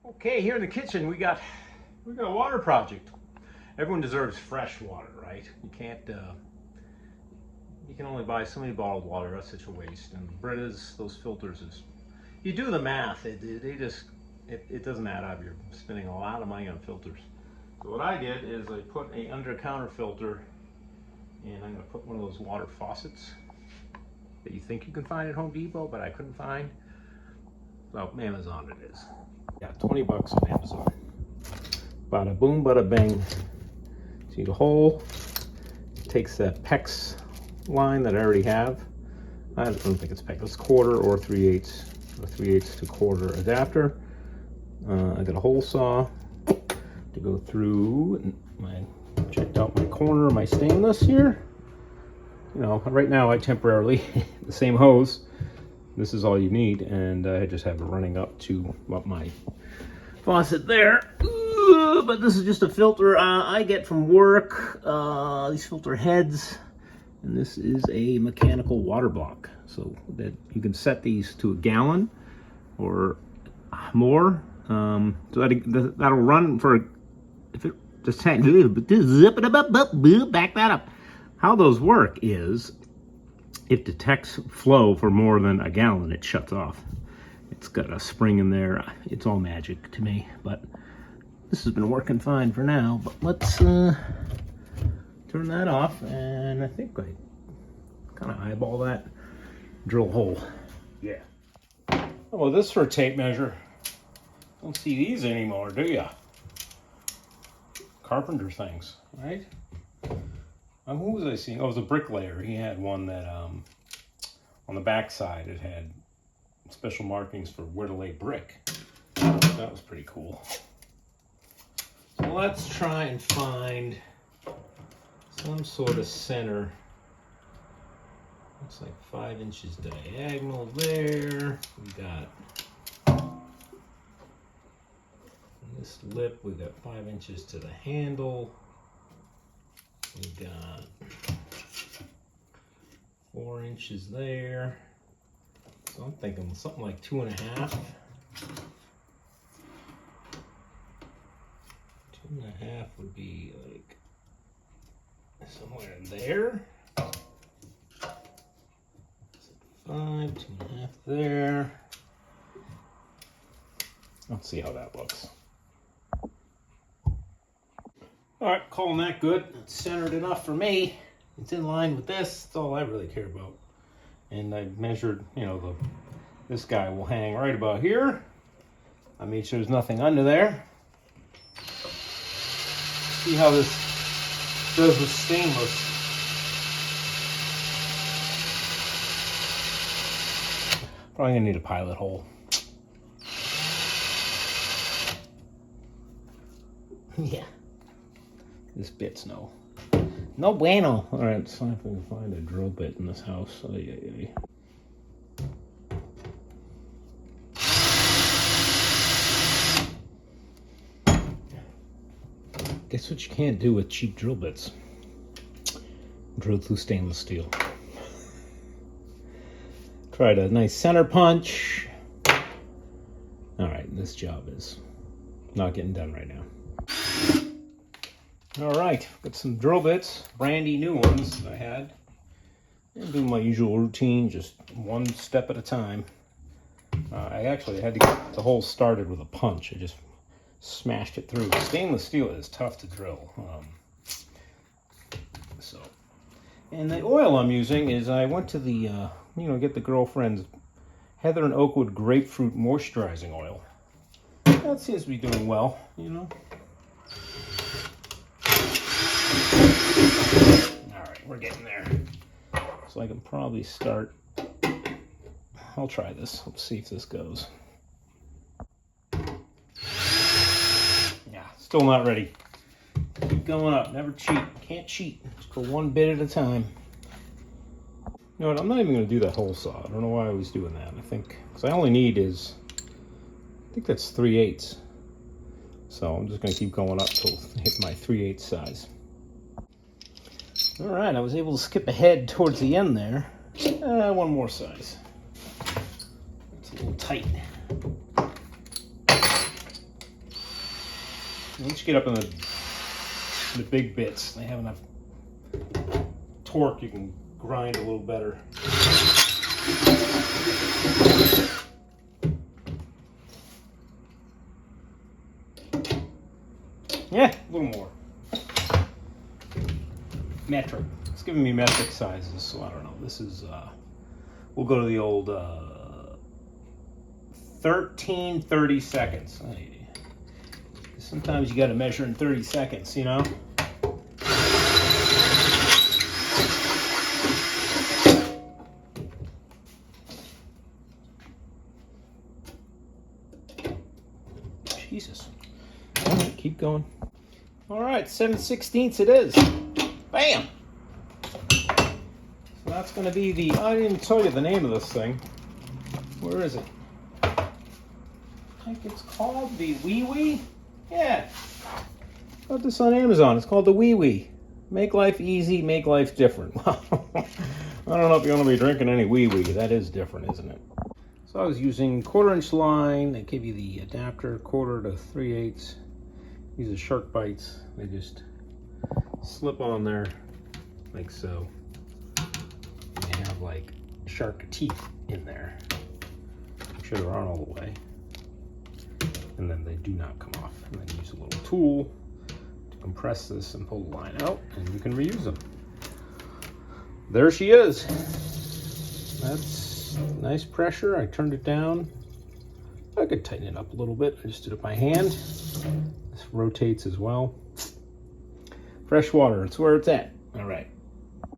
Okay, here in the kitchen we got a water project. Everyone deserves fresh water, right? You can't. You can only buy so many bottled water. That's such a waste. And Britta's, those filters is. You do the math. It doesn't add up. You're spending a lot of money on filters. So what I did is I put a under-counter filter, and I'm going to put one of those water faucets that you think you can find at Home Depot, but I couldn't find. So Amazon it is. Yeah, 20 bucks on Amazon. Bada boom, bada bang. See the hole? Takes that PEX line that I already have. I don't think it's PEX. It's quarter or 3/8, or 3/8 to quarter adapter. I got a hole saw to go through. Checked out my corner of my stainless here. You know, right now I temporarily the same hose. This is all you need, and I just have it running up my faucet there. But this is just a filter I get from work. These filter heads, and this is a mechanical water block, so that you can set these to a gallon or more. So that'll run for if it just zip it up, back that up. How those work is, it detects flow for more than a gallon, it shuts off. It's got a spring in there. It's all magic to me, but this has been working fine for now. But let's turn that off, and I think I kind of eyeball that, drill hole. Yeah. Oh, this for a tape measure. Don't see these anymore, do ya? Carpenter things, right? Who was I seeing? Oh, it was a bricklayer. He had one that on the back side it had special markings for where to lay brick. That was pretty cool. So let's try and find some sort of center. Looks like 5 inches diagonal there. We got this lip, we got 5 inches to the handle. We got 4 inches there. So I'm thinking something like 2.5. 2.5 would be like somewhere in there. 5, 2.5 there. Let's see how that looks. All right, calling that good. It's centered enough for me. It's in line with this. That's all I really care about. And I measured, you know, this guy will hang right about here. I made sure there's nothing under there. See how this does with stainless. Probably gonna need a pilot hole. Yeah. This bit's no bueno. All right, let's see if we can find a drill bit in this house. Guess what you can't do with cheap drill bits? Drill through stainless steel. Tried a nice center punch. All right, this job is not getting done right now. All right, got some drill bits, brandy new ones I had. And do my usual routine, just one step at a time. I actually had to get the hole started with a punch. I just smashed it through. Stainless steel is tough to drill. And the oil I'm using is, I went to the, get the girlfriend's Heather and Oakwood grapefruit moisturizing oil. That seems to be doing well, you know. All right, we're getting there. So I can probably start. I'll try this. Let's see if this goes. Yeah, still not ready. Keep going up. Never cheat. Can't cheat. Just go one bit at a time. You know what? I'm not even going to do that hole saw. I don't know why I was doing that. I think because I only need is, I think that's 3/8. So I'm just going to keep going up till I hit my 3/8 size. All right, I was able to skip ahead towards the end there. One more size. It's a little tight. Once you get up in the big bits, they have enough torque you can grind a little better. Yeah, a little more. Metric. It's giving me metric sizes, so I don't know. This is, we'll go to the old 13 30 seconds. Sometimes you got to measure in 30 seconds, you know? Jesus. All right, keep going. All right, 7/16 it is. Bam! So that's going to be the, I didn't even tell you the name of this thing. Where is it? I think it's called the Wee Wee. Yeah. Got this on Amazon. It's called the Wee Wee. Make life easy, make life different. I don't know if you want to be drinking any Wee Wee. That is different, isn't it? So I was using 1/4 inch line. They give you the adapter 1/4 to 3/8. These are shark bites. They just slip on there like so. They have like shark teeth in there. Make sure they're on all the way. And then they do not come off. And then use a little tool to compress this and pull the line out, and you can reuse them. There she is. That's nice pressure. I turned it down. I could tighten it up a little bit. I just did it by hand. This rotates as well. Fresh water, it's where it's at. All right.